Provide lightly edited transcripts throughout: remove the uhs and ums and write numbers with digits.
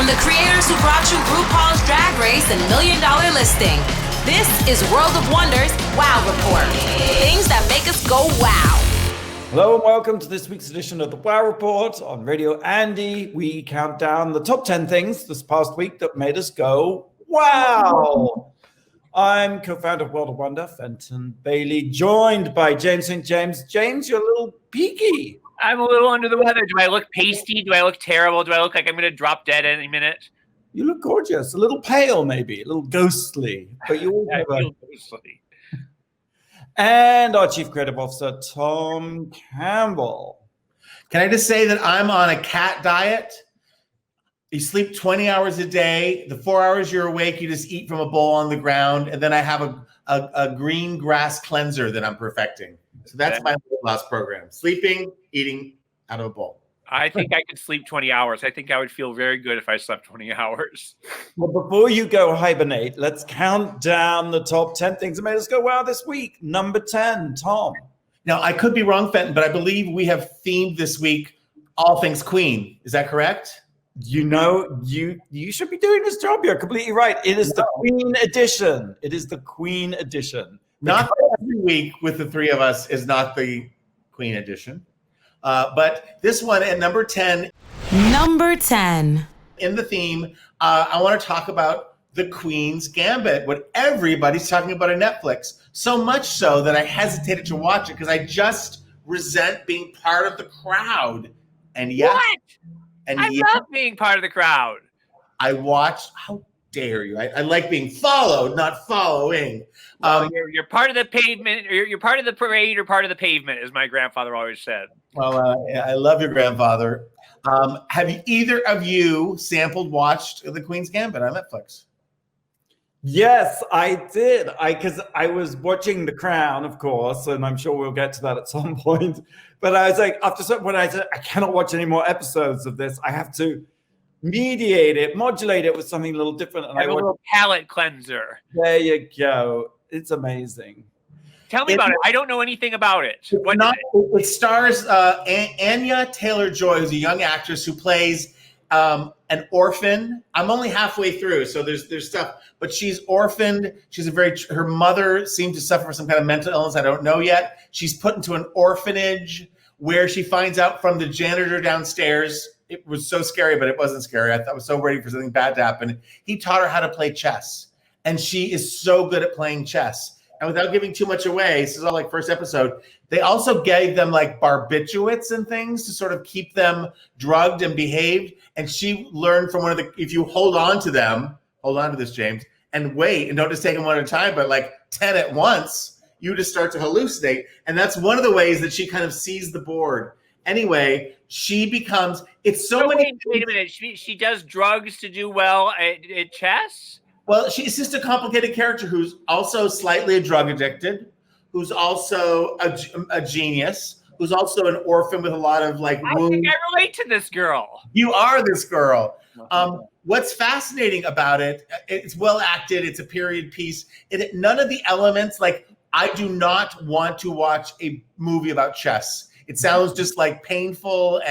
From the creators who brought you RuPaul's Drag Race and $1 Million Listing, this is World of Wonders Wow Report. Things that make us go wow. Hello and welcome to this week's edition of the Wow Report on Radio Andy. We count down the top 10 things this past week that made us go wow. I'm co-founder of World of Wonder, Fenton Bailey, joined by James St. James. James, you're a little peaky. I'm a little under the weather. Do I look pasty? Do I look terrible? Do I look like I'm going to drop dead any minute? You look gorgeous. A little pale, maybe. A little ghostly. But you all have a... ghostly. And our Chief Creative Officer, Tom Campbell. Can I just say that I'm on a cat diet? You sleep 20 hours a day. The 4 hours you're awake, you just eat from a bowl on the ground. And then I have a green grass cleanser that I'm perfecting. So that's my weight loss program. Sleeping, eating out of a bowl. I think I could sleep 20 hours. I think I would feel very good if I slept 20 hours. Well, before you go hibernate, let's count down the top 10 things that made us go wow this week. Number 10, Tom. Now, I could be wrong, Fenton, but I believe we have themed this week all things Queen. Is that correct? You know, you should be doing this job. You're completely right. It is the Queen edition. It is the Queen edition. Not every week with the three of us is not the Queen edition. But this one at number 10. Number 10. In the theme, I want to talk about the Queen's Gambit, what everybody's talking about on Netflix. So much so that I hesitated to watch it because I just resent being part of the crowd. And yet, what? I love being part of the crowd. I watched. How dare you? I like being followed, not following. You're part of the pavement. You're part of the parade or part of the pavement, as my grandfather always said. Well, I love your grandfather. Have either of you watched The Queen's Gambit on Netflix? Yes, I did. Because I was watching The Crown, of course, and I'm sure we'll get to that at some point. But I was like, after some point, I said, I cannot watch any more episodes of this. I have to modulate it with something a little different. And I have a little palate cleanser. There you go. It's amazing. Tell me about it. I don't know anything about it. It stars Anya Taylor-Joy, who's a young actress who plays an orphan. I'm only halfway through, so there's stuff. But she's orphaned. Her mother seemed to suffer from some kind of mental illness. I don't know yet. She's put into an orphanage where she finds out from the janitor downstairs. It was so scary, but it wasn't scary. I was so ready for something bad to happen. He taught her how to play chess, and she is so good at playing chess. And without giving too much away, this is all like first episode, they also gave them like barbiturates and things to sort of keep them drugged and behaved. And she learned from if you hold on to this, James, and wait, and don't just take them one at a time, but like 10 at once, you just start to hallucinate. And that's one of the ways that she kind of sees the board. Anyway, she becomes, it's so many. Wait a minute. She does drugs to do well at chess? Well, she's just a complicated character who's also slightly drug addicted, who's also a genius, who's also an orphan with a lot of wounds. I think I relate to this girl. You are this girl. What's fascinating about it, it's well acted, it's a period piece. None of the elements, I do not want to watch a movie about chess. It sounds just like painful,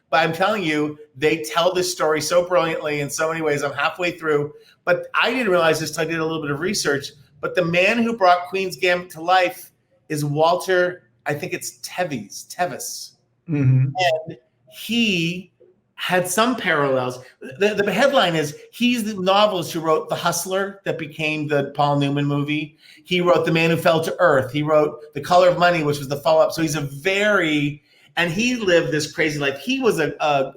but I'm telling you, they tell this story so brilliantly in so many ways. I'm halfway through, but I didn't realize this until I did a little bit of research. But the man who brought Queen's Gambit to life is Walter, I think it's Tevis. Mm-hmm. And he had some parallels. The headline is he's the novelist who wrote The Hustler that became the Paul Newman movie. He wrote The Man Who Fell to Earth. He wrote The Color of Money, which was the follow-up. So he's and he lived this crazy life. He was a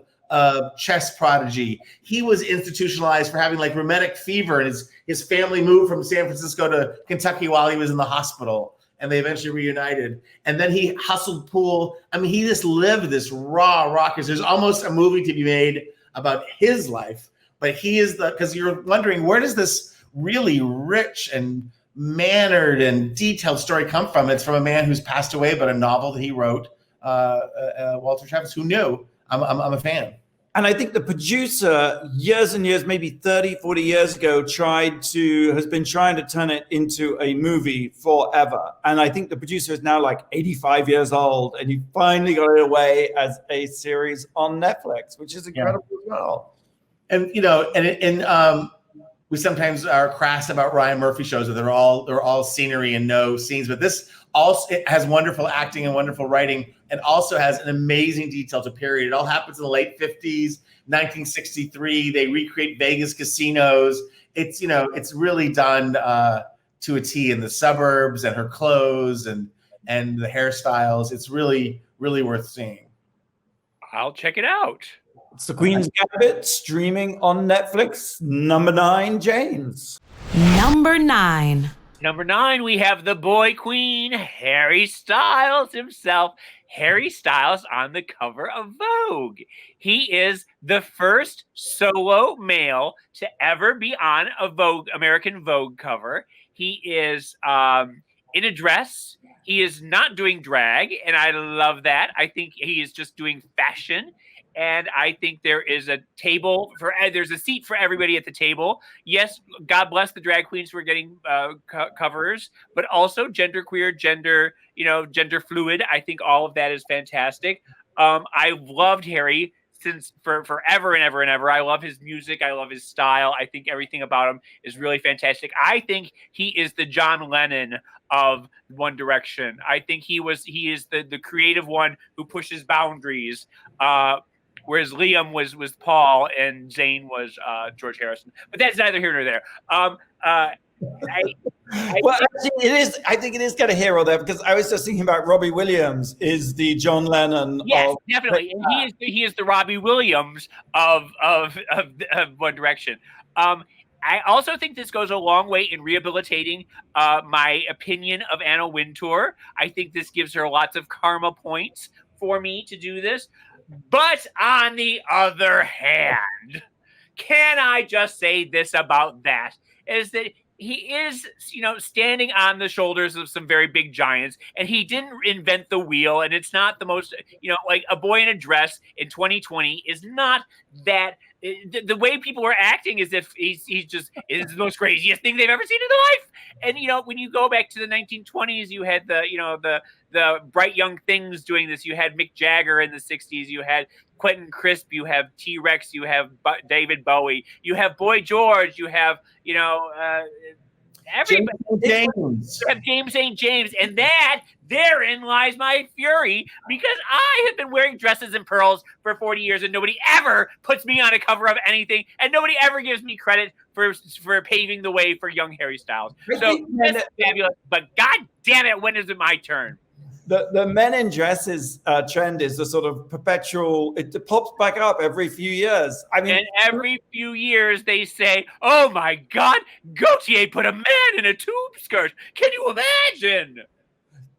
chess prodigy. He was institutionalized for having rheumatic fever, and his family moved from San Francisco to Kentucky while he was in the hospital, and they eventually reunited. And then he hustled pool. I mean, he just lived this raw rockers. There's almost a movie to be made about his life, but he is because you're wondering, where does this really rich and mannered and detailed story come from? It's from a man who's passed away, but a novel that he wrote, Walter Travis, who knew. I'm a fan. And I think the producer, years and years, maybe 30, 40 years ago, has been trying to turn it into a movie forever. And I think the producer is now 85 years old, and he finally got it away as a series on Netflix, which is incredible as well. And we sometimes are crass about Ryan Murphy shows that they're all scenery and no scenes, but this also it has wonderful acting and wonderful writing, and also has an amazing detail to period. It all happens in the late 50s, 1963. They recreate Vegas casinos. It's really done to a T in the suburbs, and her clothes and the hairstyles. It's really, really worth seeing. I'll check it out. It's the Queen's Gambit, streaming on Netflix. Number 9, James. Number 9. Number 9, we have the boy queen, Harry Styles himself. Harry Styles on the cover of Vogue. He is the first solo male to ever be on a American Vogue cover. He is in a dress. He is not doing drag, and I love that. I think he is just doing fashion. And I think there is there's a seat for everybody at the table. Yes, God bless the drag queens for getting covers, but also genderqueer, gender fluid. I think all of that is fantastic. I've loved Harry since for forever and ever and ever. I love his music. I love his style. I think everything about him is really fantastic. I think he is the John Lennon of One Direction. I think he is the creative one who pushes boundaries. Whereas Liam was Paul and Zayn was George Harrison. But that's neither here nor there. Actually, it is. I think it is kind of hero there, because I was just thinking about Robbie Williams is the John Lennon. Yes, definitely. And he is the Robbie Williams of One Direction. I also think this goes a long way in rehabilitating my opinion of Anna Wintour. I think this gives her lots of karma points for me to do this. But on the other hand, can I just say this about that? Is that he is, standing on the shoulders of some very big giants, and he didn't invent the wheel, and it's not the most, like a boy in a dress in 2020 is not that. The way people were acting as if he's just is the most craziest thing they've ever seen in their life. And when you go back to the 1920s, you had the bright young things doing this. You had Mick Jagger in the 60s. You had Quentin Crisp. You have T-Rex. You have David Bowie. You have Boy George. You have everybody. James. You have James St. James, and therein lies my fury, because I have been wearing dresses and pearls for 40 years, and nobody ever puts me on a cover of anything, and nobody ever gives me credit for paving the way for young Harry Styles. So this is fabulous, but God damn it, when is it my turn? The men in dresses trend is a sort of perpetual. It pops back up every few years. I mean, and every few years they say, "Oh my God, Gaultier put a man in a tube skirt." Can you imagine?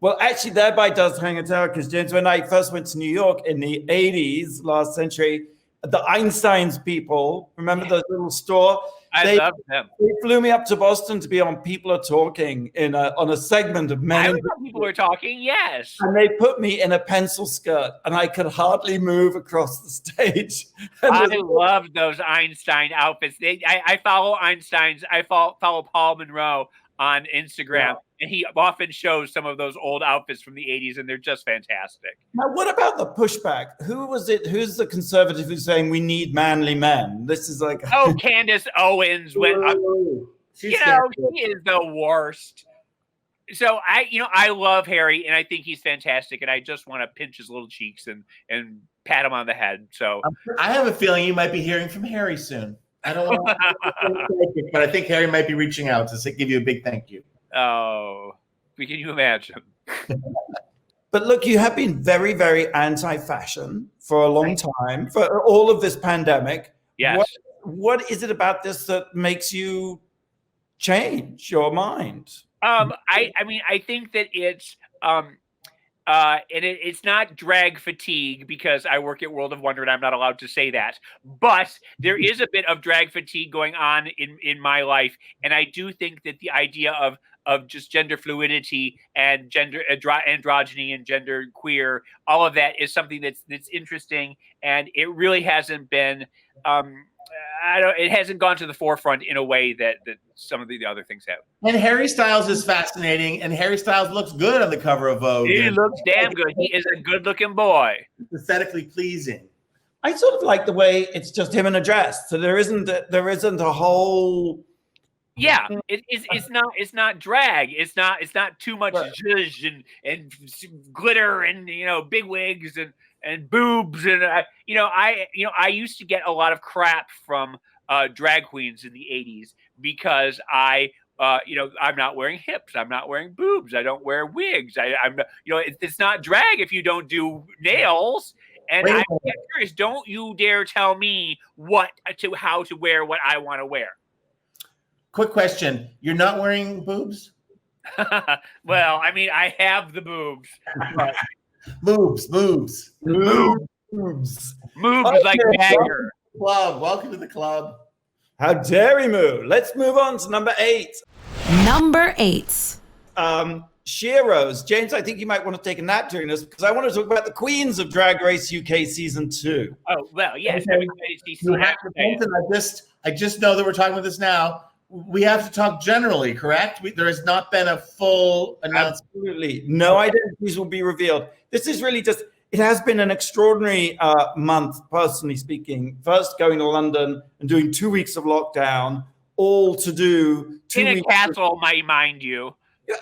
Well, actually, thereby does hang it out, because James, when I first went to New York in the 80s, last century, the Einsteins people, remember the little store? I love them. They flew me up to Boston to be on People Are Talking on a segment of men. I know People Are Talking, yes. And they put me in a pencil skirt, and I could hardly move across the stage. I love those Einstein outfits. I follow Einsteins. I follow Paul Monroe on Instagram, and he often shows some of those old outfits from the 80s, and they're just fantastic. Now, what about the pushback? Who was it? Who's the conservative who's saying we need manly men? This is like... Oh, Candace Owens. She is the worst. So I love Harry, and I think he's fantastic, and I just want to pinch his little cheeks and pat him on the head. So I have a feeling you might be hearing from Harry soon. I don't know, but I think Harry might be reaching out to give you a big thank you. Oh, can you imagine? But look, you have been very, very anti-fashion for a long time, for all of this pandemic. Yes. What is it about this that makes you change your mind? I mean, I think that it's and it's not drag fatigue, because I work at World of Wonder and I'm not allowed to say that. But there is a bit of drag fatigue going on in my life, and I do think that the idea of just gender fluidity and gender androgyny and gender queer, all of that is something that's interesting, and it really hasn't been. It hasn't gone to the forefront in a way that some of the other things have. And Harry Styles is fascinating, and Harry Styles looks good on the cover of Vogue. He looks damn good. He is a good-looking boy. Aesthetically pleasing. I sort of like the way it's just him in a dress. So there isn't a whole. Yeah, it's not drag. It's not too much zhuzh and glitter and big wigs and boobs and I used to get a lot of crap from drag queens in the 80s because I'm not wearing hips, I'm not wearing boobs, I don't wear wigs, I'm it's not drag if you don't do nails. And I'm curious, don't you dare tell me how to wear what I want to wear. Quick question. You're not wearing boobs? Well, I mean, I have the boobs. Boobs. Moves like Bagger. Club. Welcome to the club. How dare we move? Let's move on to number 8. Number 8. Sheroes. James, I think you might want to take a nap during this because I want to talk about the Queens of Drag Race UK Season 2. Oh, well, yes. I just know that we're talking about this now. We have to talk generally, correct? There has not been a full announcement. Absolutely. No identities will be revealed. This is really just, it has been an extraordinary month, personally speaking. First going to London and doing 2 weeks of lockdown, all to do... In a castle, mind you. Yeah,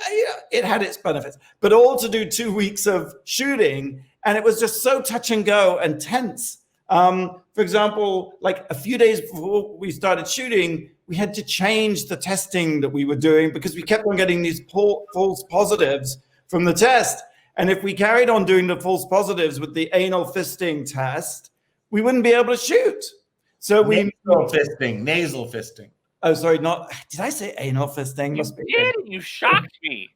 it had its benefits, but all to do 2 weeks of shooting. And it was just so touch and go and tense. For example, like a few days before we started shooting, we had to change the testing that we were doing because we kept on getting these false positives from the test. And if we carried on doing the false positives with the anal fisting test, we wouldn't be able to shoot. So nasal fisting. Oh, sorry, did I say anal fisting? You did, you shocked me.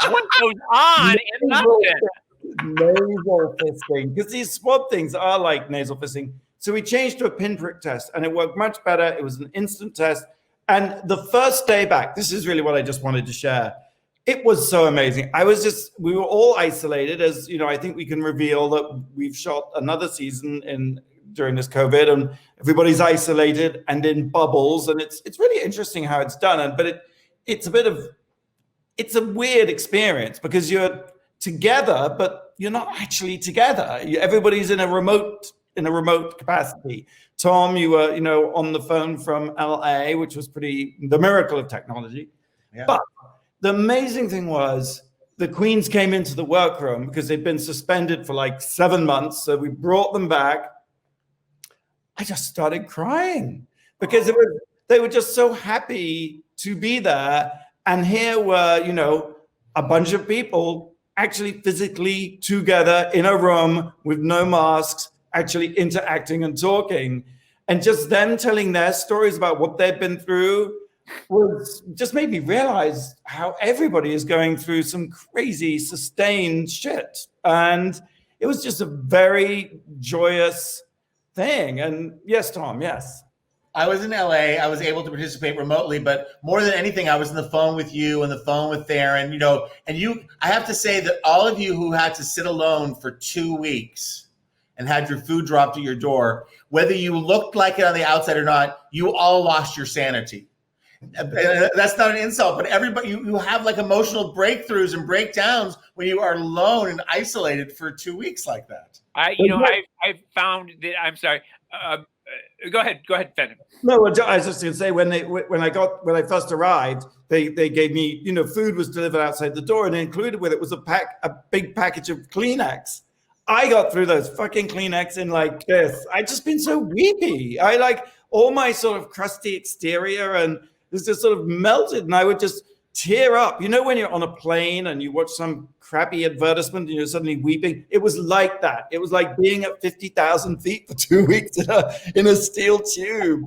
What goes on in London? Nasal fisting, because these swab things are like nasal fisting. So we changed to a pinprick test and it worked much better. It was an instant test. And the first day back, this is really what I just wanted to share. It was so amazing. We were all isolated, as I think we can reveal that we've shot another season during this COVID and everybody's isolated and in bubbles. And it's really interesting how it's done. But it's a weird experience because you're together, but you're not actually together. Everybody's in a remote capacity. Tom, you were, on the phone from LA, which was the miracle of technology. Yeah. But the amazing thing was the queens came into the workroom because they'd been suspended for like 7 months. So we brought them back. I just started crying because they were just so happy to be there. And here were, a bunch of people actually physically together in a room with no masks, actually interacting and talking, and just them telling their stories about what they've been through just made me realize how everybody is going through some crazy sustained shit. And it was just a very joyous thing. And yes, Tom, yes. I was in LA. I was able to participate remotely, but more than anything, I was on the phone with you and the phone with Theron, I have to say that all of you who had to sit alone for 2 weeks and had your food dropped at your door, whether you looked like it on the outside or not, you all lost your sanity. That's not an insult, but everybody, you have like emotional breakthroughs and breakdowns when you are alone and isolated for 2 weeks like that. I found that, I'm sorry. Go ahead, Ben. No, I was just going to say when I first arrived, they gave me, food was delivered outside the door, and included with it was a big package of Kleenex. I got through those fucking Kleenex in like this. I just been so weepy. I like all my sort of crusty exterior and this just sort of melted, and I would just tear up. When you're on a plane and you watch some crappy advertisement and you're suddenly weeping? It was like that. It was like being at 50,000 feet for 2 weeks in a steel tube.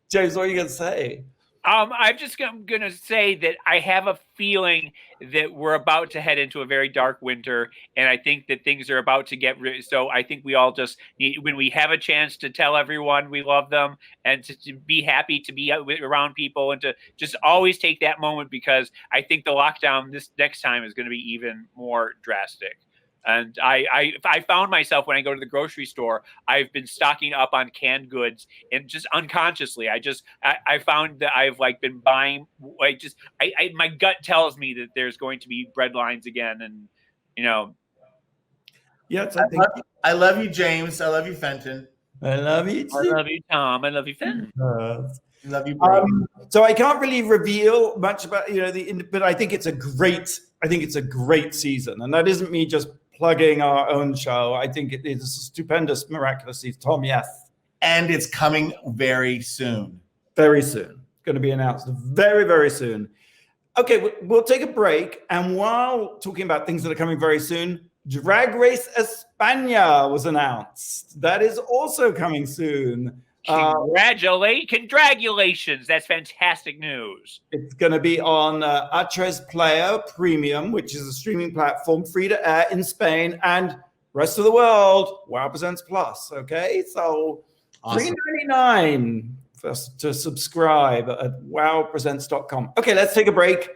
James, what are you going to say? I'm just going to say that I have a feeling that we're about to head into a very dark winter, and I think that things are about to get so I think we all just need, when we have a chance to tell everyone we love them and to be happy to be around people and to just always take that moment, because I think the lockdown this next time is going to be even more drastic. And I found myself when I go to the grocery store, I've been stocking up on canned goods, and just unconsciously, I found that I've been buying, my gut tells me that there's going to be bread lines again. And, Yes, I think. I love you, James. I love you, Fenton. I love you too. I love you, Tom. I love you, Fenton. I love you, Brady. So I can't really reveal much about but I think it's a great season, and that isn't me just plugging our own show. I think it is a stupendous, miraculous season. Tom, yes, and it's coming very soon. Very soon. Going to be announced very, very soon. Okay, we'll take a break, and while talking about things that are coming very soon, Drag Race España was announced. That is also coming soon. Congratulations. That's fantastic news. It's going to be on A3 Player Premium, which is a streaming platform free to air in Spain and rest of the world. Wow Presents Plus. Okay, so awesome. $3.99 to subscribe at wowpresents.com. Okay, let's take a break.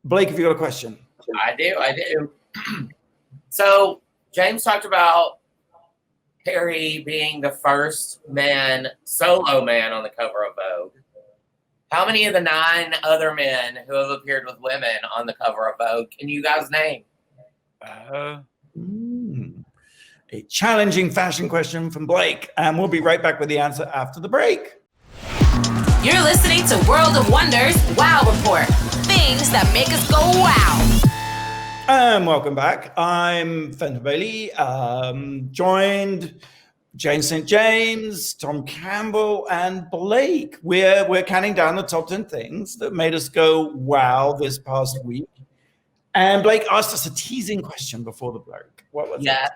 Blake, if you got a question. I do. So James talked about Harry being the first solo man on the cover of Vogue. How many of the 9 other men who have appeared with women on the cover of Vogue can you guys name? A challenging fashion question from Blake, and we'll be right back with the answer after the break. You're listening to World of Wonders Wow Report. Things that make us go wow. And welcome back. I'm Fenton Bailey, joined Jane St. James, Tom Campbell, and Blake. We're counting down the top 10 things that made us go wow this past week. And Blake asked us a teasing question before the break. What was it?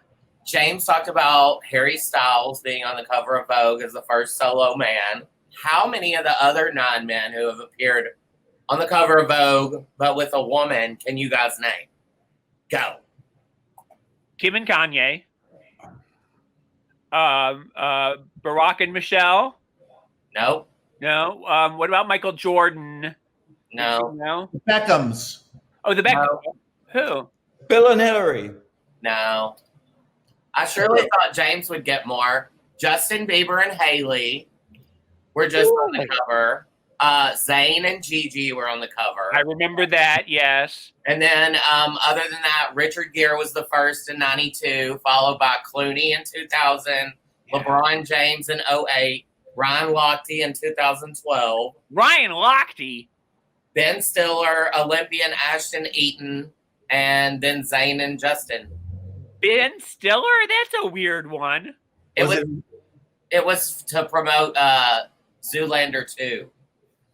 James talked about Harry Styles being on the cover of Vogue as the first solo man. How many of the other 9 men who have appeared on the cover of Vogue, but with a woman, can you guys name? Go. Kim and Kanye. Barack and Michelle. Nope. No. What about Michael Jordan? No. No. Beckham's. Oh, the Beckham. No. Who? Bill and Hillary. No. I surely thought James would get more. Justin Bieber and Haley were just on the cover. Zayn and Gigi were on the cover. I remember that, yes. And then other than that, Richard Gere was the first in 92, followed by Clooney in 2000, LeBron James in 08, Ryan Lochte in 2012. Ryan Lochte? Ben Stiller, Olympian Ashton Eaton, and then Zayn and Justin. Ben Stiller? That's a weird one. It was to promote Zoolander 2.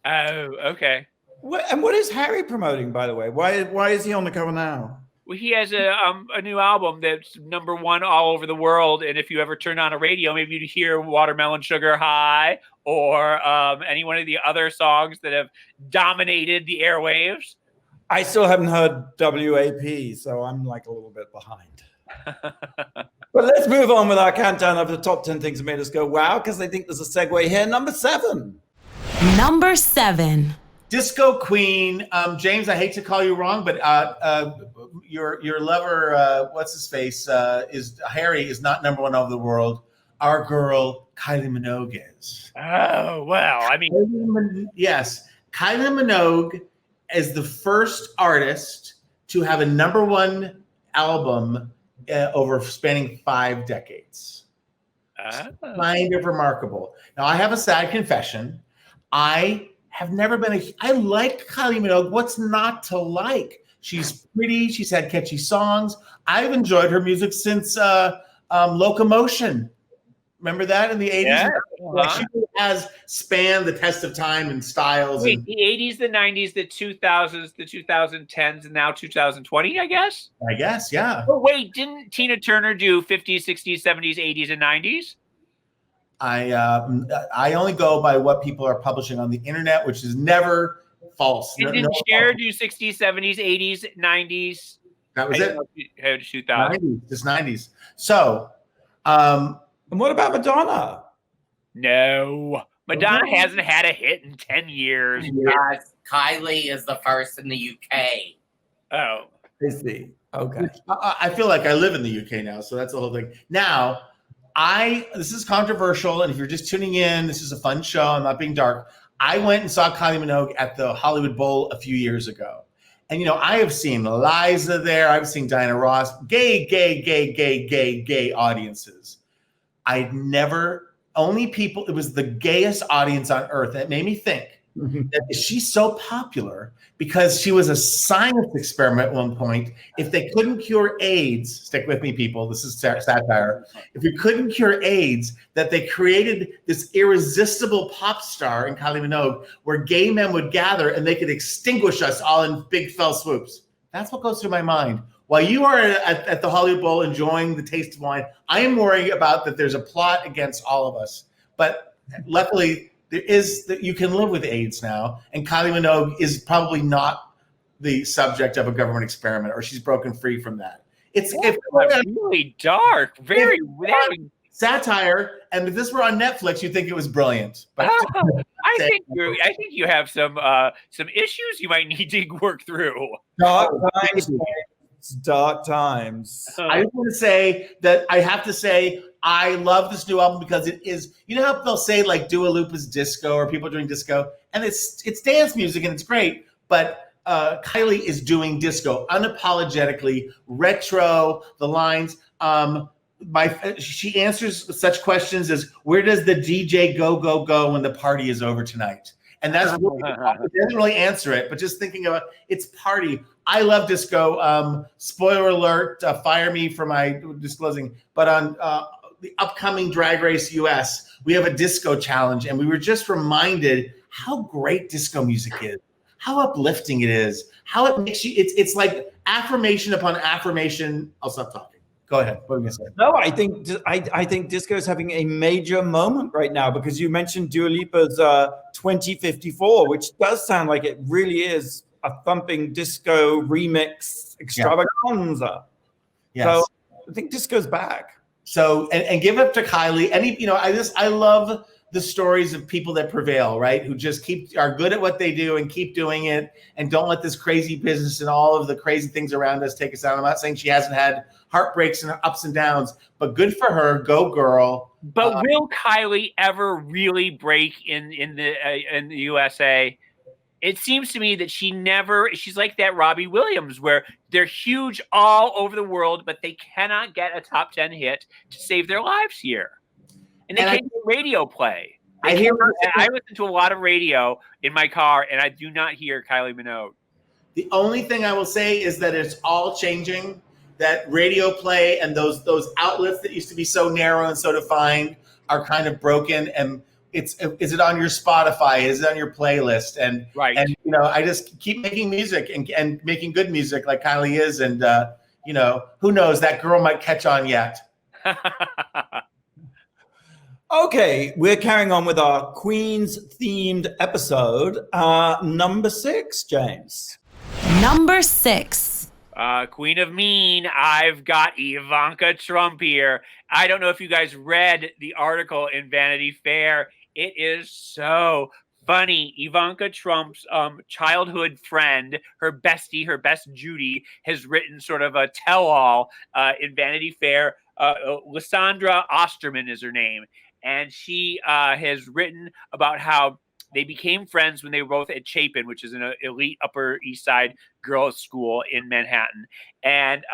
Oh, okay. What is Harry promoting, by the way? Why is he on the cover now? Well, he has a new album that's #1 all over the world, and if you ever turn on a radio, maybe you'd hear Watermelon Sugar High or any one of the other songs that have dominated the airwaves. I still haven't heard WAP, so I'm like a little bit behind. But let's move on with our countdown of the top 10 things that made us go wow, because I think there's a segue here. Number 7. Number 7. Disco Queen. James, I hate to call you wrong, but your lover, what's his face, is Harry is not #1 over the world. Our girl Kylie Minogue is. Oh, well, I mean, yes, Kylie Minogue is the first artist to have a #1 album over spanning 5 decades. Kind of remarkable. Now, I have a sad confession. I have never been I like Kylie Minogue. What's not to like? She's pretty. She's had catchy songs. I've enjoyed her music since Locomotion. Remember that in the 80s? Yeah. Like she has spanned the test of time and styles. Wait, the 80s, the 90s, the 2000s, the 2010s, and now 2020, I guess? I guess, yeah. Oh, wait, didn't Tina Turner do 50s, 60s, 70s, 80s, and 90s? I only go by what people are publishing on the internet, which is never false. And didn't Cher do 60s, 70s, 80s, 90s? That was it. 2000. 90s, just 90s. So, and what about Madonna? No. Madonna hasn't had a hit in 10 years. Kylie is the first in the UK. Oh. I see. Okay. I feel like I live in the UK now, so that's the whole thing. Now, this is controversial, and if you're just tuning in, this is a fun show. I'm not being dark. I went and saw Kylie Minogue at the Hollywood Bowl a few years ago, And, I have seen Liza there. I've seen Diana Ross, gay audiences. It was the gayest audience on earth. That made me think that she's so popular because she was a science experiment at one point. If they couldn't cure AIDS, stick with me, people, this is satire. If we couldn't cure AIDS, that they created this irresistible pop star in Kylie Minogue where gay men would gather and they could extinguish us all in big fell swoops. That's what goes through my mind. While you are at the Hollywood Bowl enjoying the taste of wine, I am worrying about that there's a plot against all of us. But luckily, you can live with AIDS now, and Kylie Minogue is probably not the subject of a government experiment, or she's broken free from that. It's really dark, very satire, and if this were on Netflix, you'd think it was brilliant. But I think you have some issues you might need to work through. Dark times. I just want to say that I have to say I love this new album because it is, how they'll say like Dua Lipa's disco or people doing disco, and it's dance music and it's great, but Kylie is doing disco unapologetically, retro, the lines. She answers such questions as, where does the DJ go when the party is over tonight? And that's really, it doesn't really answer it, but just thinking about it's party. I love disco. Spoiler alert, fire me for my disclosing. But on the upcoming Drag Race US, we have a disco challenge. And we were just reminded how great disco music is, how uplifting it is, how it makes you, it's like affirmation upon affirmation. I'll stop talking. Go ahead. What are you going to say? No, I think disco is having a major moment right now because you mentioned Dua Lipa's 2054, which does sound like it really is a thumping disco remix extravaganza. Yes. So I think disco's back. So and give it up to Kylie. I love the stories of people that prevail, right? Who just are good at what they do and keep doing it and don't let this crazy business and all of the crazy things around us take us down. I'm not saying she hasn't had heartbreaks and ups and downs, but good for her. Go girl. But will Kylie ever really break in the USA? It seems to me that she's like that Robbie Williams where they're huge all over the world, but they cannot get a top 10 hit to save their lives here. And they can't get radio play. I listen to a lot of radio in my car, and I do not hear Kylie Minogue. The only thing I will say is that it's all changing. That radio play and those outlets that used to be so narrow and so defined are kind of broken. And is it on your Spotify? Is it on your playlist? And right. And I just keep making music and making good music like Kylie is. And who knows? That girl might catch on yet. Okay, we're carrying on with our Queens-themed episode. Number 6, James. Number 6. Queen of Mean, I've got Ivanka Trump here. I don't know if you guys read the article in Vanity Fair. It is so funny. Ivanka Trump's childhood friend, her bestie, her best Judy, has written sort of a tell-all in Vanity Fair. Lysandra Osterman is her name. And she has written about how they became friends when they were both at Chapin, which is an elite Upper East Side girls' school in Manhattan. And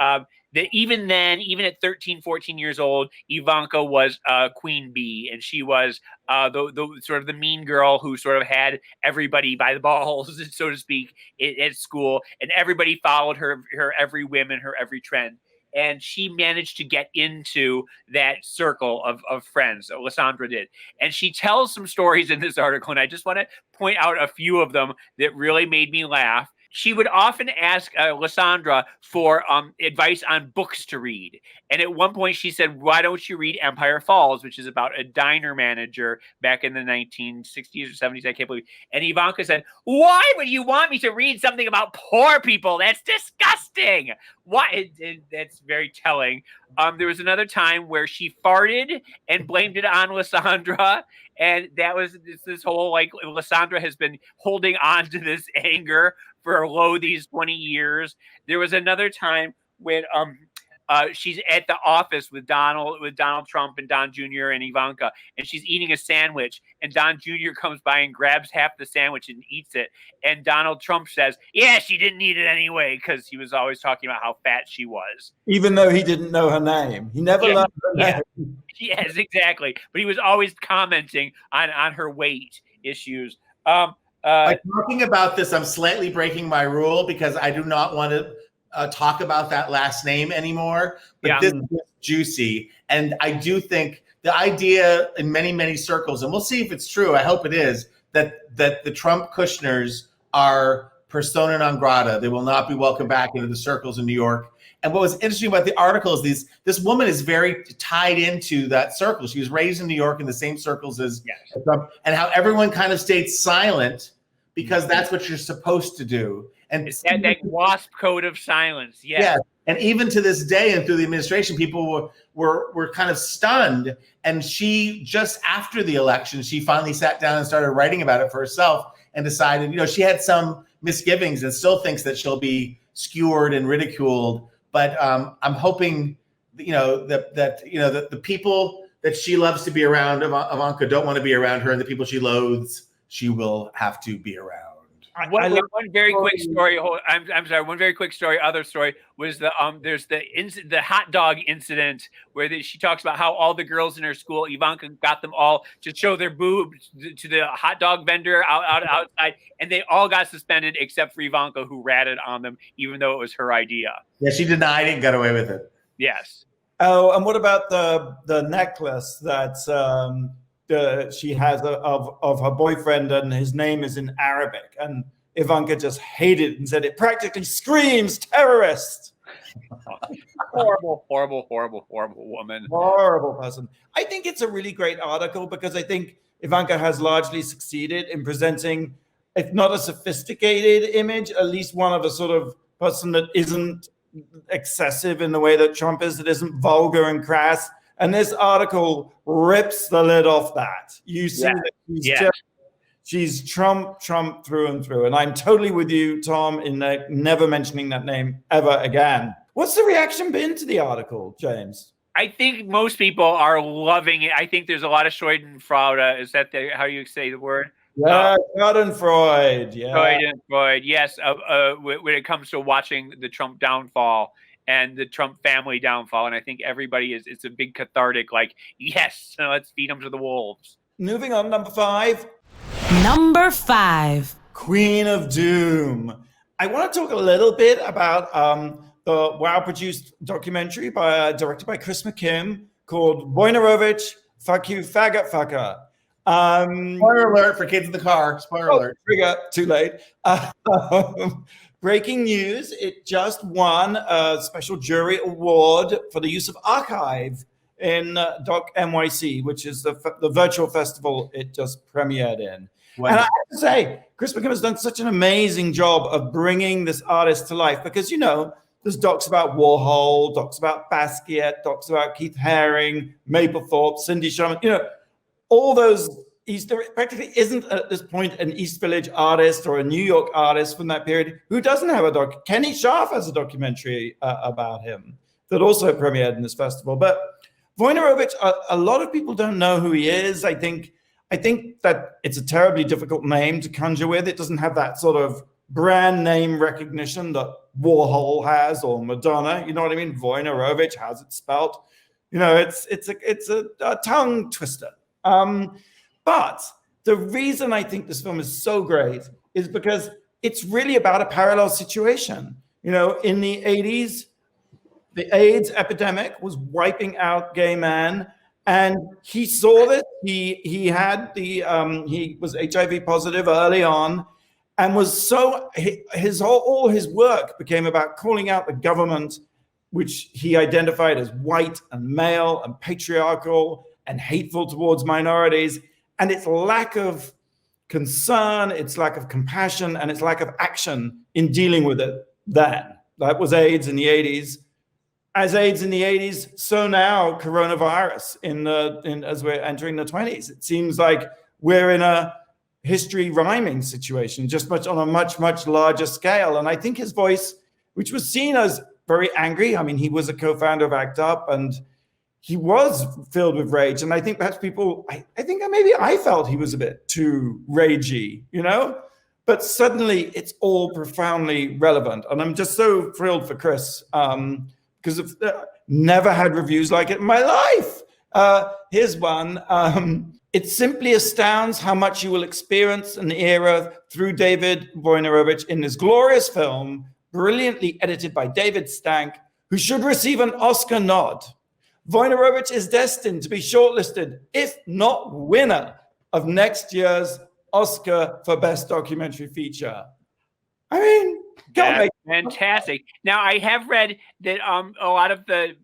even then, even at 13, 14 years old, Ivanka was Queen Bee. And she was the sort of the mean girl who sort of had everybody by the balls, so to speak, at school. And everybody followed her every whim and her every trend. And she managed to get into that circle of friends. Lysandra did. And she tells some stories in this article, and I just want to point out a few of them that really made me laugh. She would often ask Lysandra for advice on books to read. And at one point she said, why don't you read Empire Falls, which is about a diner manager back in the 1960s or 70s, I can't believe. And Ivanka said, why would you want me to read something about poor people? That's disgusting. Why? That's very telling. There was another time where she farted and blamed it on Lysandra. And that was this whole, like, Lysandra has been holding on to this anger for these 20 years. There was another time when she's at the office with Donald Trump and Don Jr. and Ivanka, and she's eating a sandwich, and Don Jr. comes by and grabs half the sandwich and eats it, and Donald Trump says, "Yeah, she didn't eat it anyway," because he was always talking about how fat she was, even though he didn't know her name. He never learned her name. Yes, exactly. But he was always commenting on her weight issues. Talking about this, I'm slightly breaking my rule because I do not want to talk about that last name anymore. But this is juicy. And I do think the idea in many, many circles, and we'll see if it's true, I hope it is, that the Trump Kushners are persona non grata. They will not be welcomed back into the circles in New York. And what was interesting about the article is this woman is very tied into that circle. She was raised in New York in the same circles as Trump, and how everyone kind of stayed silent because that's what you're supposed to do. And it's that WASP code of silence. Yeah. And even to this day and through the administration, people were kind of stunned. And she, just after the election, she finally sat down and started writing about it for herself and decided, she had some misgivings and still thinks that she'll be skewered and ridiculed. But I'm hoping, that the people that she loves to be around, Ivanka, don't want to be around her, and the people she loathes, she will have to be around. One very quick story. I'm sorry. One very quick story. Other story was there's the hot dog incident where she talks about how all the girls in her school, Ivanka got them all to show their boobs to the hot dog vendor outside, and they all got suspended except for Ivanka, who ratted on them, even though it was her idea. Yeah, she denied it and got away with it. Yes. Oh, and what about the necklace that she has of her boyfriend, and his name is in Arabic, and Ivanka just hated it and said it practically screams terrorist. Horrible woman. Horrible person. I think it's a really great article because I think Ivanka has largely succeeded in presenting, if not a sophisticated image, at least one of a sort of person that isn't excessive in the way that Trump is, that isn't vulgar and crass. And this article rips the lid off that. You see that she's Trump through and through. And I'm totally with you, Tom, in never mentioning that name ever again. What's the reaction been to the article, James? I think most people are loving it. I think there's a lot of Schadenfreude. Is that how you say the word? Yeah, Schadenfreude. Yeah. Schadenfreude, yes. When it comes to watching the Trump downfall and the Trump family downfall. And I think everybody it's a big cathartic, like, yes, let's feed them to the wolves. Moving on, number 5. Number 5. Queen of Doom. I want to talk a little bit about the WoW-produced documentary directed by Chris McKim called Wojnarowicz, Fuck You, Faggot Fucker. Spoiler alert for kids in the car. Spoiler alert. Trigger, too late. Breaking news, it just won a special jury award for the use of archive in Doc NYC, which is the virtual festival it just premiered in. Wow. And I have to say, Chris McKim has done such an amazing job of bringing this artist to life because, there's docs about Warhol, docs about Basquiat, docs about Keith Haring, Mapplethorpe, Cindy Sherman, all those. There practically isn't at this point an East Village artist or a New York artist from that period who doesn't have a doc. Kenny Scharf has a documentary about him that also premiered in this festival. But Wojnarowicz, a lot of people don't know who he is. I think that it's a terribly difficult name to conjure with. It doesn't have that sort of brand name recognition that Warhol has or Madonna. You know what I mean? Wojnarowicz, how's it spelled? It's a tongue twister. But the reason I think this film is so great is because it's really about a parallel situation. In the 80s, the AIDS epidemic was wiping out gay men, and he saw this. He had he was HIV positive early on, and was all his work became about calling out the government, which he identified as white and male and patriarchal and hateful towards minorities. And its lack of concern, its lack of compassion, and its lack of action in dealing with it then. That was AIDS in the 80s. As AIDS in the 80s, so now coronavirus as we're entering the 20s. It seems like we're in a history rhyming situation, just on a much, much larger scale. And I think his voice, which was seen as very angry. I mean, he was a co-founder of ACT UP, and he was filled with rage. And I think perhaps people, I think maybe I felt he was a bit too ragey, you know? But suddenly it's all profoundly relevant. And I'm just so thrilled for Chris because I've never had reviews like it in my life. Here's one. It simply astounds how much you will experience an era through David Wojnarowicz in this glorious film, brilliantly edited by David Stank, who should receive an Oscar nod. Wojnarowicz is destined to be shortlisted, if not winner, of next year's Oscar for Best Documentary Feature. I mean, that's fantastic. Now, I have read that a lot of the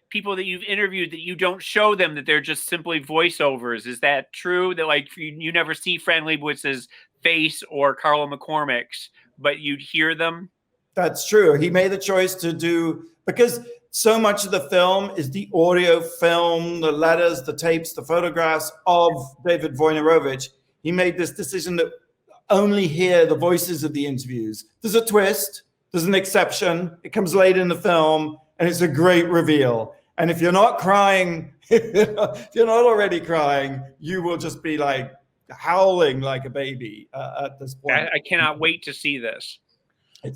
people that you've interviewed, that you don't show them, that they're just simply voiceovers. Is that true? That like you never see Fran Leibowitz' face or Carla McCormick's, but you'd hear them? That's true. He made the choice to do, because so much of the film is the audio film, the letters, the tapes, the photographs of David Wojnarowicz. He made this decision to only hear the voices of the interviews. There's a twist, there's an exception. It comes late in the film, and it's a great reveal. And if you're not crying, if you're not already crying, you will just be like howling like a baby at this point. I cannot wait to see this.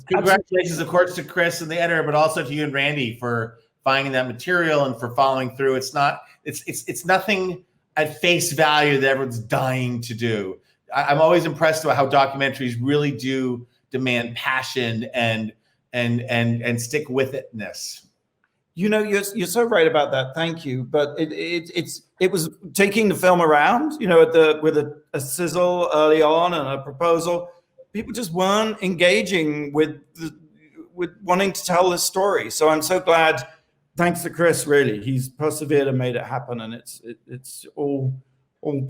Congratulations, of course, to Chris and the editor, but also to you and Randy for finding that material and for following through. It's nothing at face value that everyone's dying to do. I'm always impressed about how documentaries really do demand passion and stick with itness. You know, you're so right about that. Thank you. But it was taking the film around, you know, with a sizzle early on and a proposal. People just weren't engaging with wanting to tell this story. So I'm so glad. Thanks to Chris, really, he's persevered and made it happen, and it's all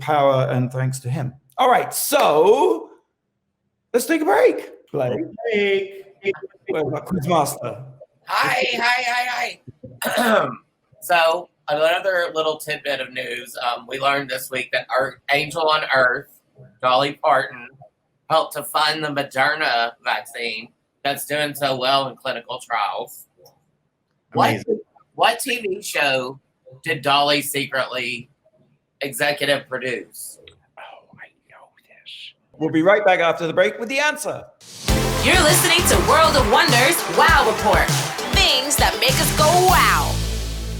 power and thanks to him. All right, so let's take a break. Blake. Quizmaster. Hi. So another little tidbit of news. We learned this week that our Angel on Earth, Dolly Parton, helped to fund the Moderna vaccine that's doing so well in clinical trials. What TV show did Dolly secretly executive produce? Oh, I know this. We'll be right back after the break with the answer. You're listening to World of Wonders Wow Report. Things that make us go wow.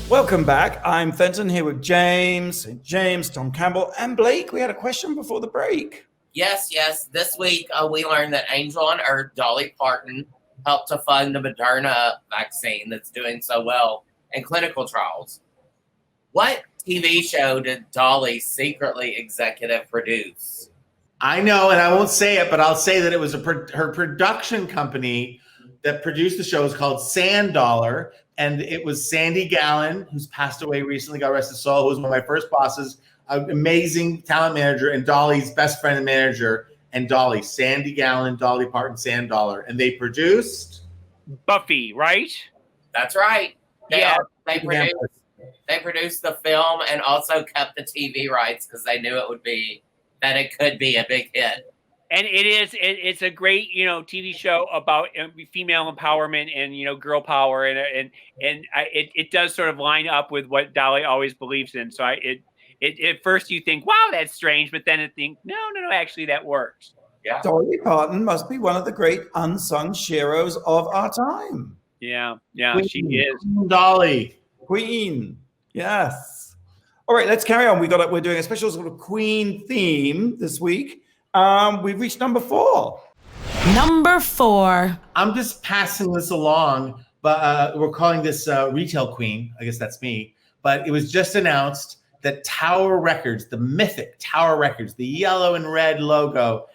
Welcome back. I'm Fenton here with James, Tom Campbell, and Blake. We had a question before the break. Yes. This week, we learned that Angel on Earth, Dolly Parton, helped to fund the Moderna vaccine that's doing so well in clinical trials. What TV show did Dolly secretly executive produce? I know, and I won't say it, but I'll say that it was her production company that produced the show is called Sand Dollar, and it was Sandy Gallen, who's passed away recently, God rest his soul, who was one of my first bosses, an amazing talent manager, and Dolly's best friend and manager, and Dolly, Sandy Gallen, Dolly Parton, Sand Dollar, and they produced Buffy, right? That's right. They produced the film and also kept the TV rights because they knew it could be a big hit. And it's a great, TV show about female empowerment and, girl power. And it does sort of line up with what Dolly always believes in. So at first you think, wow, that's strange. But then you think, no, actually that works. Yeah. Dolly Parton must be one of the great unsung Sheroes of our time. Yeah, Queen. She is. Dolly. Queen. Yes. All right, let's carry on. We're doing a special sort of Queen theme this week. We've reached number 4. Number 4. I'm just passing this along, but we're calling this Retail Queen. I guess that's me. But it was just announced that Tower Records, the mythic Tower Records, the yellow and red logo,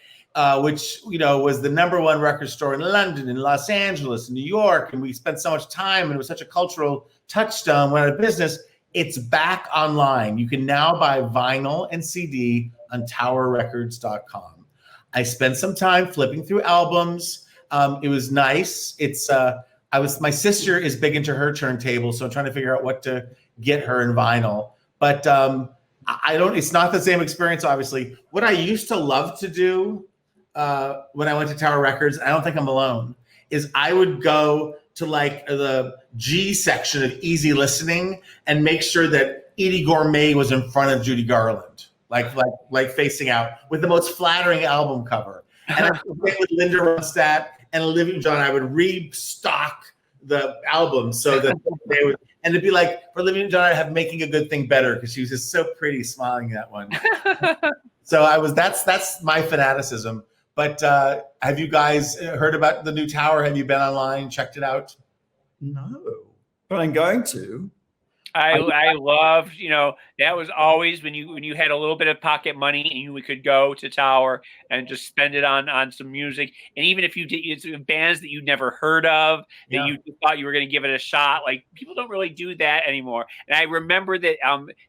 which was the #1 record store in London, in Los Angeles, in New York, and we spent so much time, and it was such a cultural touchstone, went out of business. It's back online. You can now buy vinyl and CD on towerrecords.com. I spent some time flipping through albums. It was nice. My sister is big into her turntable, so I'm trying to figure out what to get her in vinyl. But it's not the same experience, obviously. What I used to love to do when I went to Tower Records, I don't think I'm alone, is I would go to like the G section of easy listening and make sure that Edie Gourmet was in front of Judy Garland, like facing out with the most flattering album cover. And I would play with Linda Ronstadt and Olivia Newton-John. I would restock the album so that they would, and it'd be like for Olivia Newton-John, I'd have Making a Good Thing Better because she was just so pretty smiling in that one. So that's my fanaticism. But have you guys heard about the new tower? Have you been online, checked it out? No, but I'm going to. I loved, that was always when you had a little bit of pocket money and you could go to Tower and just spend it on some music. And even if you did, it's bands that you'd never heard of, that you thought you were going to give it a shot. Like people don't really do that anymore. And I remember that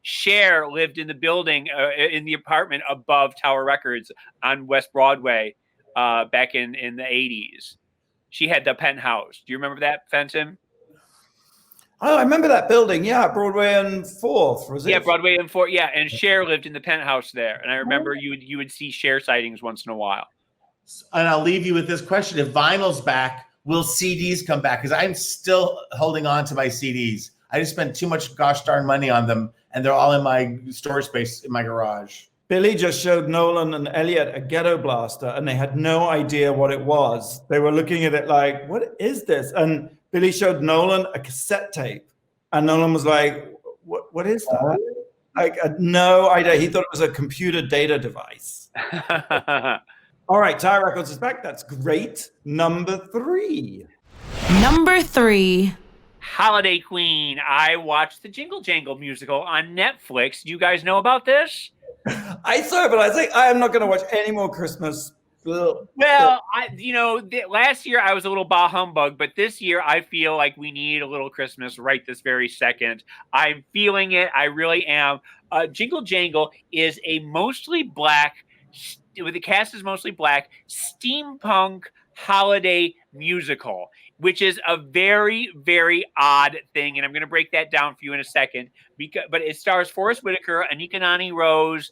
Cher lived in the building, in the apartment above Tower Records on West Broadway back in the 80s. She had the penthouse. Do you remember that, Fenton? Oh, I remember that building. Yeah, Broadway and 4th, was it? Yeah, Broadway and 4th. Yeah, and Cher lived in the penthouse there. And I remember you would see Cher sightings once in a while. And I'll leave you with this question. If vinyl's back, will CDs come back? Because I'm still holding on to my CDs. I just spent too much gosh darn money on them, and they're all in my storage space in my garage. Billy just showed Nolan and Elliot a Ghetto Blaster, and they had no idea what it was. They were looking at it like, what is this? And Billy showed Nolan a cassette tape, and Nolan was like, what is that? Like, no idea. He thought it was a computer data device. All right, Tower Records is back. That's great. Number 3. Number 3. Holiday Queen. I watched the Jingle Jangle musical on Netflix. Do you guys know about this? I saw it, but I was like, I am not going to watch any more Christmas. Well, last year I was a little bah humbug, but this year I feel like we need a little Christmas right this very second. I'm feeling it. I really am. Jingle Jangle is a mostly black, with the cast is mostly black, steampunk holiday musical, which is a very, very odd thing. And I'm going to break that down for you in a second. But it stars Forrest Whitaker, Anika Noni Rose,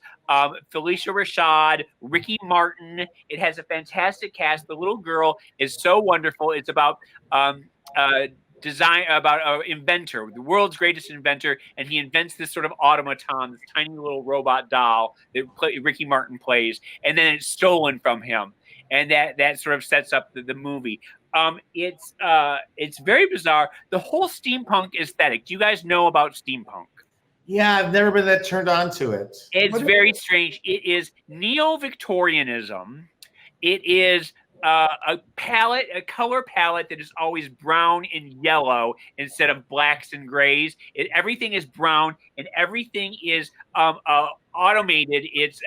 Felicia Rashad, Ricky Martin. It has a fantastic cast. The little girl is so wonderful. It's about inventor, the world's greatest inventor, and he invents this sort of automaton, this tiny little robot doll that Ricky Martin plays, and then it's stolen from him. And that sort of sets up the movie. It's very bizarre. The whole steampunk aesthetic. Do you guys know about steampunk? Yeah, I've never been that turned on to it. It's very strange. It is neo-Victorianism. It is a color palette that is always brown and yellow instead of blacks and grays. Everything is brown and everything is automated. It's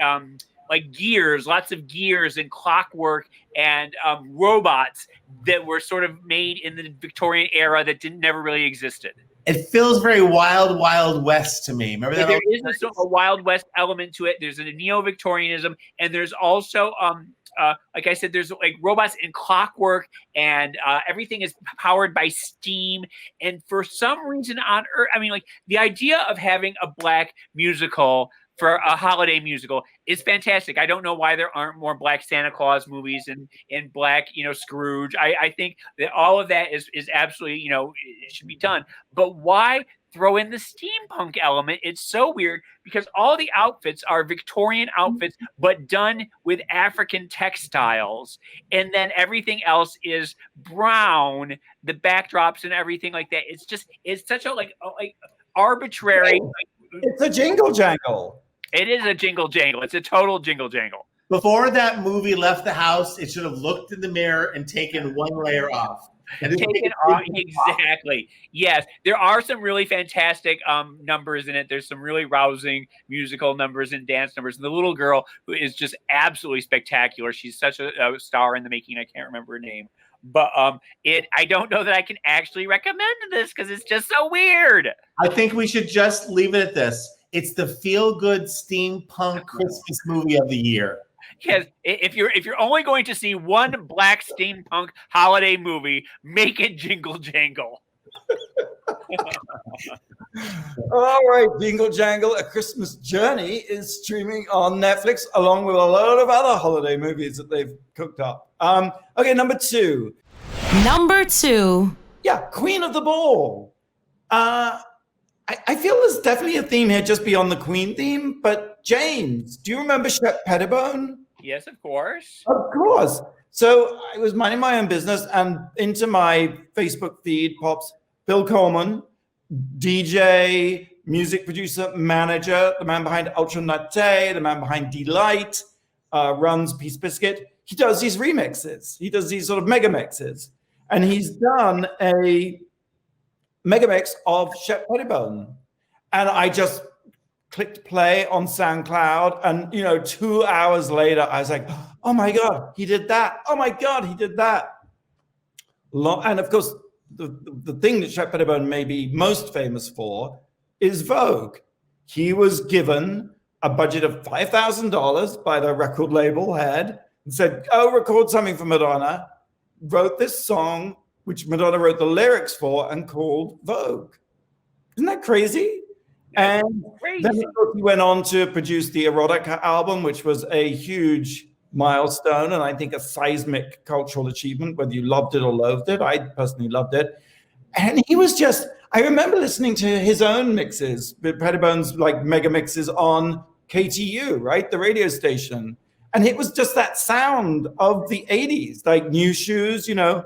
like gears, lots of gears and clockwork and robots that were sort of made in the Victorian era that never really existed. It feels very Wild Wild West to me. Remember that? There is a Wild West element to it. There's a neo-Victorianism, and there's also, like I said, there's like robots and clockwork, and everything is powered by steam. And for some reason on Earth, I mean, like the idea of having a black musical for a holiday musical is fantastic. I don't know why there aren't more black Santa Claus movies and black, Scrooge. I think that all of that is absolutely, it should be done. But why throw in the steampunk element? It's so weird because all the outfits are Victorian outfits, but done with African textiles. And then everything else is brown, the backdrops and everything like that. It's such a like arbitrary. It's a jingle jangle. It is a jingle jangle. It's a total jingle jangle. Before that movie left the house, it should have looked in the mirror and taken one layer off. Exactly. Yes, there are some really fantastic numbers in it. There's some really rousing musical numbers and dance numbers. And the little girl, who is just absolutely spectacular. She's such a star in the making. I can't remember her name. But I don't know that I can actually recommend this because it's just so weird. I think we should just leave it at this. It's the feel-good steampunk Christmas movie of the year. Yes, if you're only going to see one black steampunk holiday movie, make it Jingle Jangle. All right, Jingle Jangle, A Christmas Journey is streaming on Netflix along with a load of other holiday movies that they've cooked up. Okay, number 2. Number 2. Yeah, Queen of the Ball. I feel there's definitely a theme here just beyond the Queen theme, but James, do you remember Shep Pettibone? Yes, of course. Of course. So I was minding my own business, and into my Facebook feed pops Bill Coleman, DJ, music producer, manager, the man behind Ultra Natte, the man behind Delight, runs Peace Biscuit. He does these remixes. He does these sort of mega mixes. And he's done a Megamix of Shep Pettibone. And I just clicked play on SoundCloud. And, 2 hours later, I was like, oh my God, he did that. Oh my God, he did that. And of course, the thing that Shep Pettibone may be most famous for is Vogue. He was given a budget of $5,000 by the record label head and said, go record something for Madonna. Wrote this song, which Madonna wrote the lyrics for and called Vogue. Isn't that crazy? And then he went on to produce the Erotica album, which was a huge milestone and I think a seismic cultural achievement, whether you loved it or loathed it. I personally loved it. And he was just, I remember listening to his own mixes, Pettibone's like mega mixes on KTU, right? The radio station. And it was just that sound of the 80s, like New Shoes, and touch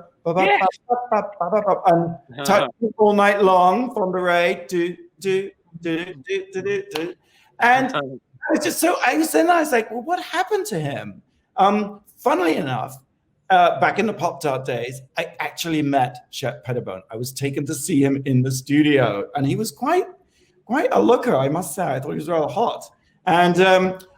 all night long from the Ray. And I was like, well, what happened to him? Funnily enough, back in the Pop-Tart days, I actually met Shep Pettibone. I was taken to see him in the studio, and he was quite a looker, I must say. I thought he was rather hot. And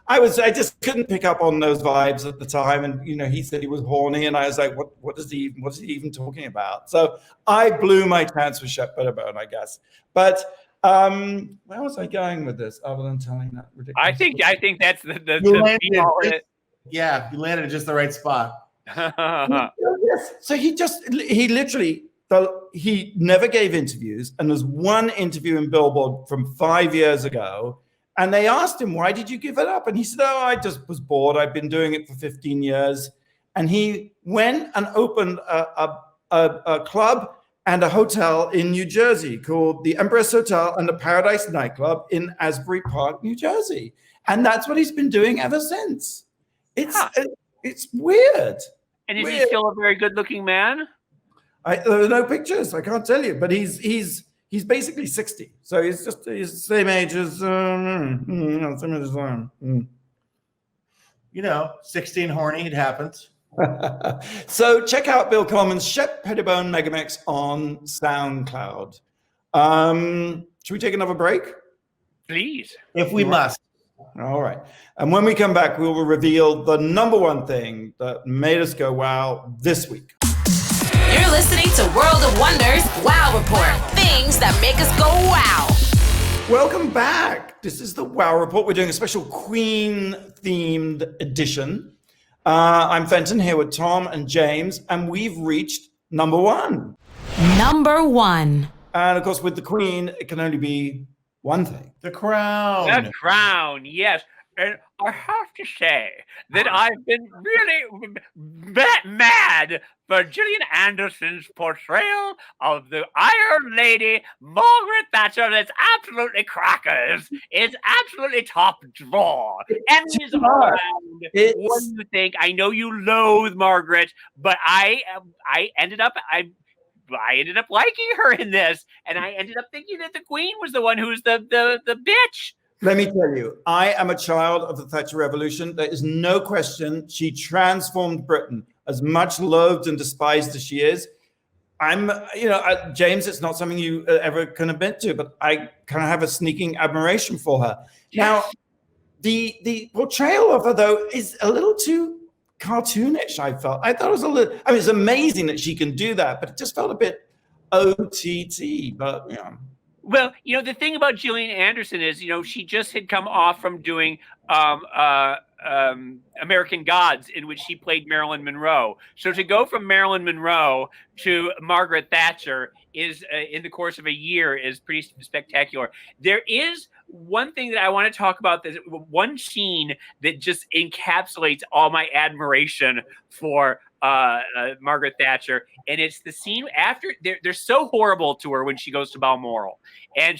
I just couldn't pick up on those vibes at the time. And, he said he was horny, and I was like, what is he even talking about? So I blew my chance with Shep Pettibone, I guess. But where was I going with this other than telling that ridiculous I think that's the yeah, you landed in just the right spot. So he literally never gave interviews, and there's one interview in Billboard from 5 years ago, and they asked him, why did you give it up? And he said, I just was bored. I've been doing it for 15 years. And he went and opened a club and a hotel in New Jersey called the Empress Hotel and the Paradise Nightclub in Asbury Park, New Jersey. And that's what he's been doing ever since. It's weird. And is he still a very good-looking man? There are no pictures. I can't tell you, but he's basically 60, so he's the same age as 16 horny. It happens. So check out Bill Coleman's Shep Pettibone Megamix on SoundCloud. Should we take another break? Please, if we must. All right. And when we come back, we will reveal the number one thing that made us go wow this week. You're listening to World of Wonders Wow Report. Things that make us go wow. Welcome back. This is the Wow Report. We're doing a special Queen-themed edition. I'm Fenton here with Tom and James, and we've reached number one. Number one. And of course, with the Queen, it can only be one thing. The crown. The crown, yes. And I have to say that I've been really mad for Gillian Anderson's portrayal of the Iron Lady, Margaret Thatcher. That's absolutely crackers. It's absolutely top drawer. And she's around. What do you think? I know you loathe Margaret, but I ended up liking her in this, and I ended up thinking that the Queen was the one who's the bitch. Let me tell you, I am a child of the Thatcher Revolution. There is no question she transformed Britain. As much loathed and despised as she is, James, it's not something you ever can admit to, but I kind of have a sneaking admiration for her. Now, the portrayal of her, though, is a little too cartoonish, I felt. I thought it was it's amazing that she can do that, but it just felt a bit OTT, but, Well, the thing about Gillian Anderson is, she just had come off from doing American Gods, in which she played Marilyn Monroe. So to go from Marilyn Monroe to Margaret Thatcher is, in the course of a year, is pretty spectacular. There is one thing that I want to talk about, one scene that just encapsulates all my admiration for Margaret Thatcher, and it's the scene after they're so horrible to her when she goes to Balmoral, and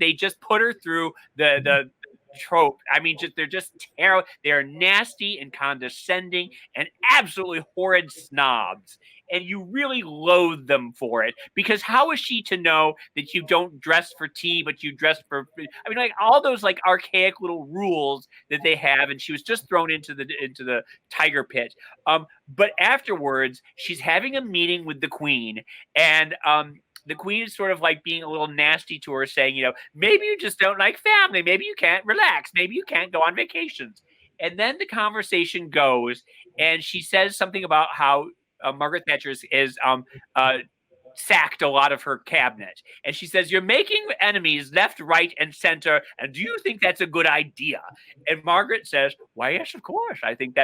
they just put her through the trope. I mean, they're just terrible. They are nasty and condescending and absolutely horrid snobs. And you really loathe them for it, because how is she to know that you don't dress for tea, but you dress for? I mean, like all those like archaic little rules that they have, and she was just thrown into the tiger pit. But afterwards, she's having a meeting with the Queen, and the Queen is sort of like being a little nasty to her, saying, you know, maybe you just don't like family, maybe you can't relax, maybe you can't go on vacations. And then the conversation goes, and she says something about how Margaret Thatcher is sacked a lot of her cabinet. And she says, you're making enemies left, right, and center. And do you think that's a good idea? And Margaret says, why, yes, of course. I think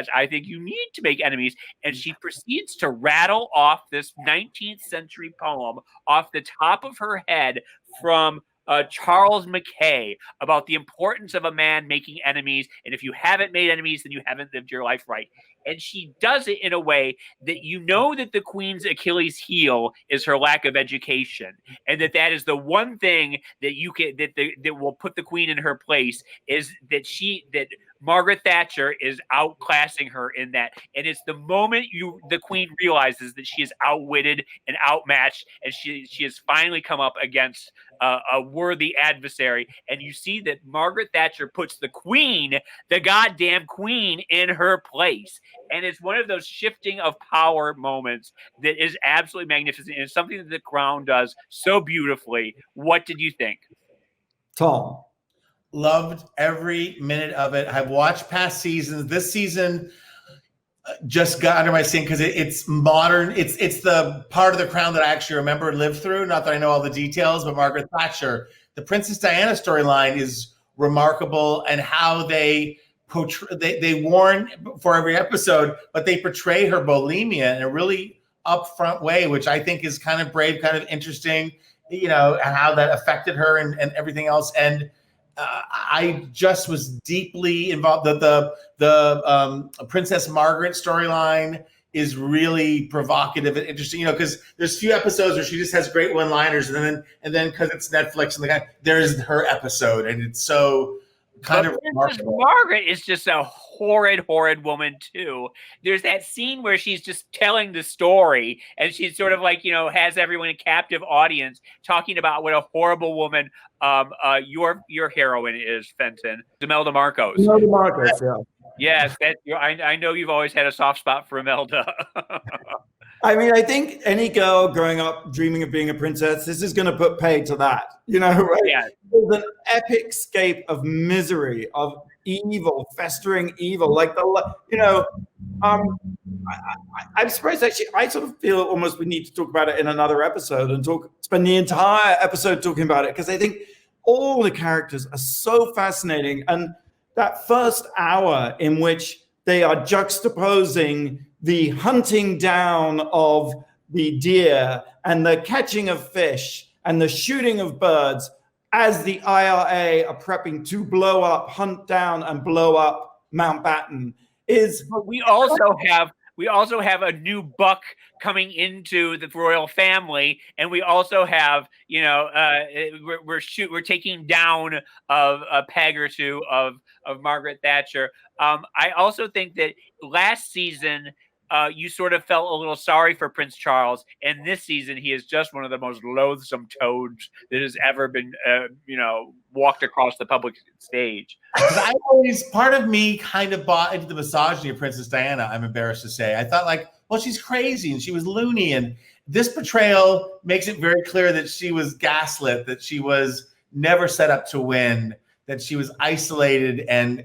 you need to make enemies. And she proceeds to rattle off this 19th century poem off the top of her head from Charles Mackay about the importance of a man making enemies. And if you haven't made enemies, then you haven't lived your life right. And she does it in a way that you know that the Queen's Achilles heel is her lack of education, and that is the one thing that that will put the Queen in her place, is that Margaret Thatcher is outclassing her in that. And it's the moment the Queen realizes that she is outwitted and outmatched, and she has finally come up against a worthy adversary. And you see that Margaret Thatcher puts the Queen, the goddamn Queen, in her place. And it's one of those shifting of power moments that is absolutely magnificent. And it's something that The Crown does so beautifully. What did you think? Tom? Loved every minute of it. I've watched past seasons. This season just got under my skin because it's modern. It's the part of The Crown that I actually remember and lived through. Not that I know all the details, but Margaret Thatcher, the Princess Diana storyline is remarkable, and how they warn for every episode, but they portray her bulimia in a really upfront way, which I think is kind of brave, kind of interesting, you know, and how that affected her and everything else. And I just was deeply involved. The Princess Margaret storyline is really provocative and interesting, you know, because there's few episodes where she just has great one-liners, and then because it's Netflix and there's her episode, and it's so kind of remarkable. Margaret is just a horrid woman too. There's that scene where she's just telling the story, and she's sort of like, you know, has everyone a captive audience, talking about what a horrible woman your heroine is, Fenton. Imelda Marcos. Imelda Marcos, yeah. Yes, I know you've always had a soft spot for Imelda. I mean, I think any girl growing up dreaming of being a princess, this is going to put pay to that, you know, right? Yeah. There's an epic scape of misery, of evil, festering evil. Like, I'm surprised, actually. I sort of feel almost we need to talk about it in another episode and spend the entire episode talking about it, because I think all the characters are so fascinating. And that first hour in which they are juxtaposing the hunting down of the deer and the catching of fish and the shooting of birds as the IRA are prepping to hunt down and blow up Mountbatten is. But we also have a new buck coming into the royal family, and we also have, you know, we're taking down a peg or two of Margaret Thatcher. I also think that last season you sort of felt a little sorry for Prince Charles, and this season he is just one of the most loathsome toads that has ever been, walked across the public stage. Part of me kind of bought into the misogyny of Princess Diana, I'm embarrassed to say. I thought, like, well, she's crazy and she was loony, and this portrayal makes it very clear that she was gaslit, that she was never set up to win, that she was isolated and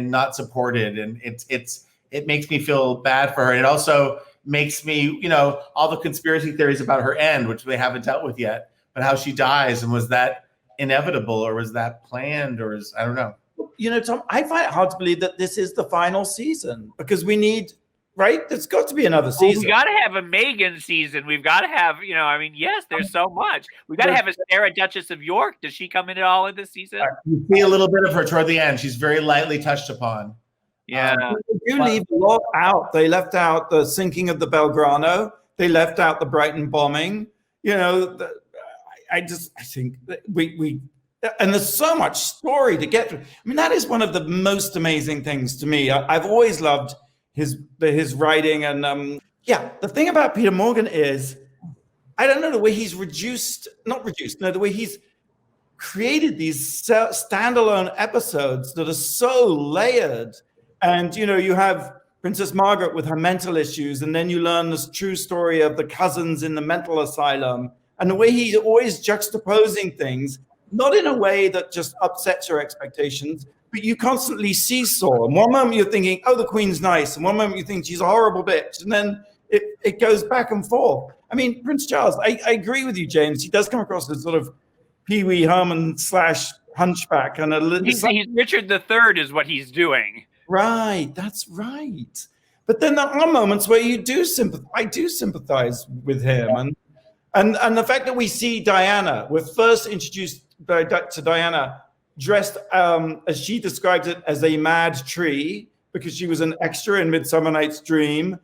not supported, and it makes me feel bad for her. It also makes me, you know, all the conspiracy theories about her end, which we haven't dealt with yet, but how she dies, and was that inevitable, or was that planned, or I don't know. You know, Tom, I find it hard to believe that this is the final season, because we need, right? There's got to be another season. We got to have a Meghan season. We've got to have, you know, I mean, yes, there's so much. We got to have a Sarah, Duchess of York. Does she come in at all in this season? You see a little bit of her toward the end. She's very lightly touched upon. Yeah. They do leave a lot out. They left out the sinking of the Belgrano. They left out the Brighton bombing. You know, I think that we and there's so much story to get through. I mean, that is one of the most amazing things to me. I've always loved his writing, and the thing about Peter Morgan is, I don't know, the way he's the way he's created these standalone episodes that are so layered. And, you know, you have Princess Margaret with her mental issues, and then you learn this true story of the cousins in the mental asylum, and the way he's always juxtaposing things, not in a way that just upsets your expectations, but you constantly seesaw. And one moment you're thinking, oh, the Queen's nice, and one moment you think she's a horrible bitch, and then it goes back and forth. I mean, Prince Charles, I agree with you, James. He does come across as sort of Pee Wee Herman / hunchback, and he's Richard III is what he's doing. Right, that's right. But then there are moments where I do sympathize with him, and the fact that we see Diana, we're first introduced to Diana dressed as she describes it, as a mad tree, because she was an extra in Midsummer Night's Dream.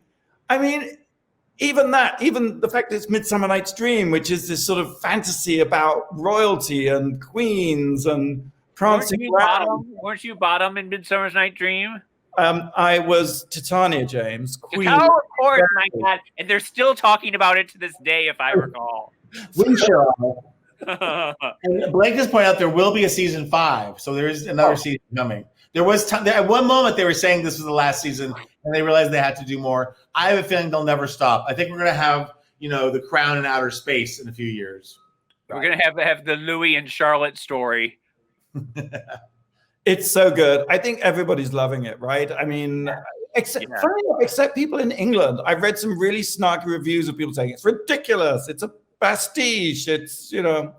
I mean, even the fact that it's Midsummer Night's Dream, which is this sort of fantasy about royalty and queens and prancing around. Weren't you bottom in Midsummer Night's Dream? I was Titania, James. Queen. Oh, of course, my God. And they're still talking about it to this day, if I recall. We shall. And Blake just pointed out there will be a season 5, so there is another season coming. There was at one moment they were saying this was the last season, and they realized they had to do more. I have a feeling they'll never stop. I think we're going to have, you know, the Crown in outer space in a few years. We're going to have the Louis and Charlotte story. It's so good. I think everybody's loving it, right? I mean, except people in England. I've read some really snarky reviews of people saying it's ridiculous, it's a pastiche, it's, you know,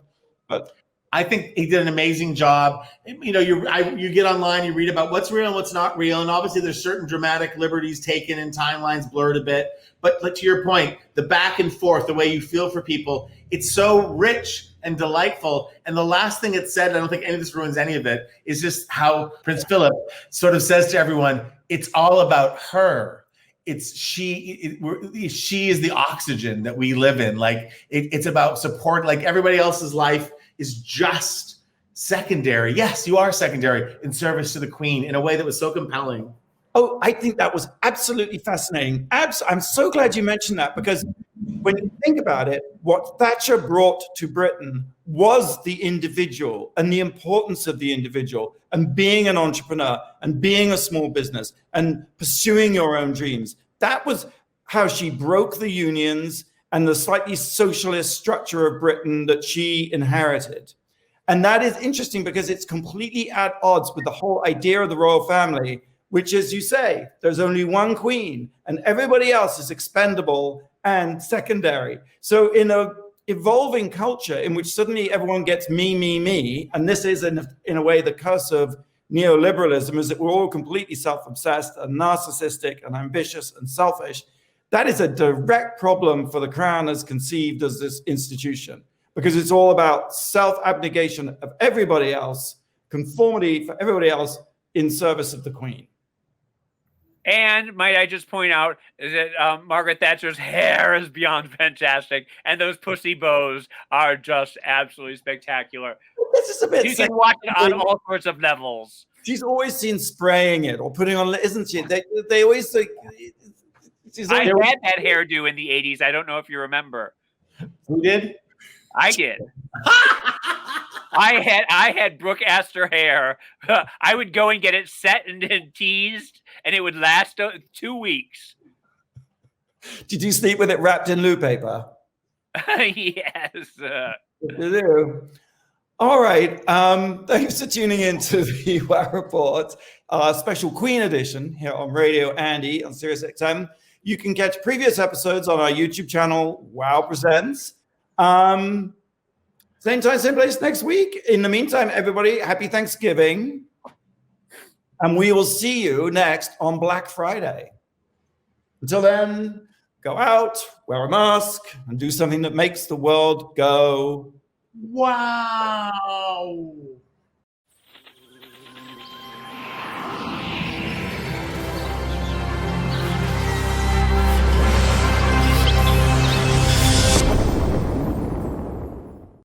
but I think he did an amazing job. You know, you get online, you read about what's real and what's not real, and obviously there's certain dramatic liberties taken and timelines blurred a bit. But to your point, the back and forth, the way you feel for people, it's so rich and delightful. And the last thing it said, I don't think any of this ruins any of it, is just how Prince Philip sort of says to everyone, it's all about her. It's she is the oxygen that we live in. Like it's about support. Like everybody else's life is just secondary. Yes, you are secondary in service to the Queen in a way that was so compelling. Oh, I think that was absolutely fascinating. I'm so glad you mentioned that, because when you think about it, what Thatcher brought to Britain was the individual and the importance of the individual and being an entrepreneur and being a small business and pursuing your own dreams. That was how she broke the unions and the slightly socialist structure of Britain that she inherited. And that is interesting because it's completely at odds with the whole idea of the royal family, which, as you say, there's only one queen and everybody else is expendable and secondary. So in a evolving culture in which suddenly everyone gets me, and this is in a way the curse of neoliberalism, is that we're all completely self-obsessed and narcissistic and ambitious and selfish. That is a direct problem for the Crown as conceived as this institution, because it's all about self-abnegation of everybody else, conformity for everybody else in service of the Queen. And might I just point out that Margaret Thatcher's hair is beyond fantastic, and those pussy bows are just absolutely spectacular. This is a bit. You can watch it on all sorts of levels. She's always seen spraying it or putting on, isn't she? They always like. I had that hairdo in the 80s. I don't know if you remember. Who did? I did. I had Brooke Astor hair. I would go and get it set and teased, and it would last 2 weeks. Did you sleep with it wrapped in loo paper? Yes. You do. All right. Thanks for tuning in to the Wow Report, special Queen edition here on Radio Andy on Sirius XM. You can catch previous episodes on our YouTube channel, Wow Presents. Same time, same place next week. In the meantime, everybody, happy Thanksgiving. And we will see you next on Black Friday. Until then, go out, wear a mask, and do something that makes the world go, wow.